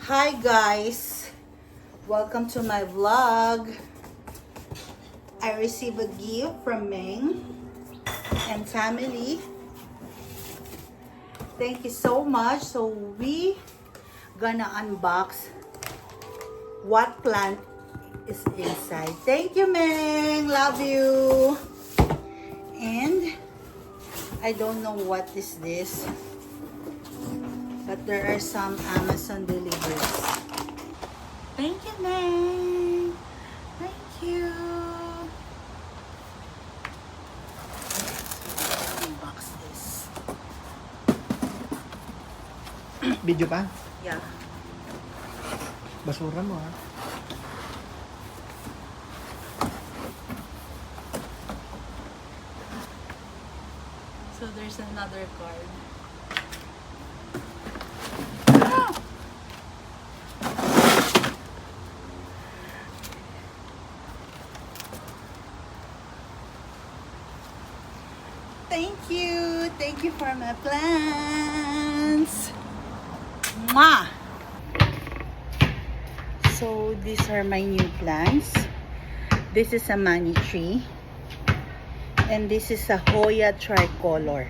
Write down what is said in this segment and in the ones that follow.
Hi guys, welcome to my vlog. I received a gift from Meng and family. Thank you so much. So we gonna unbox what plant is inside. Thank you, Meng. Love you. And I don't know what is this, but there are some Amazon deliveries. Thank you, Meng. Thank you. Let's unbox this. Video pa? Yeah. Basura mo ha. So there's another card. Thank you for my plants. Mwah! So these are my new plants. This is a money tree. And this is a Hoya tricolor.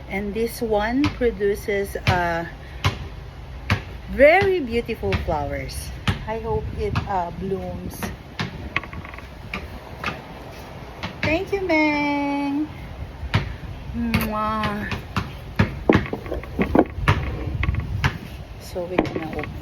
And this one produces very beautiful flowers. I hope it blooms. Thank you, Meng. Mwah. So we're gonna open it.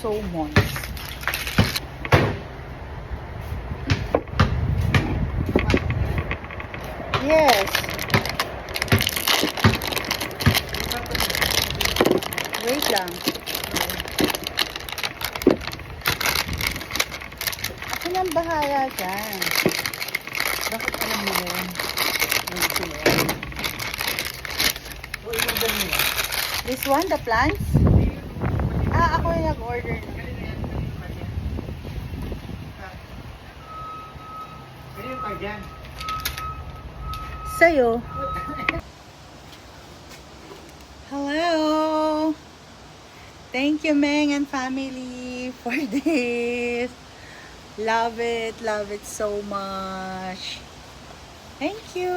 So moist. Yes. Wait lang. Ako nang bahala dyan. Bakit alam mo yun? O in-order mo yan? This one, the plants? Ako yung nag-order. Ano yung card yan? Sa'yo. Hello! Thank you, Meng and family, for this. Love it so much. Thank you.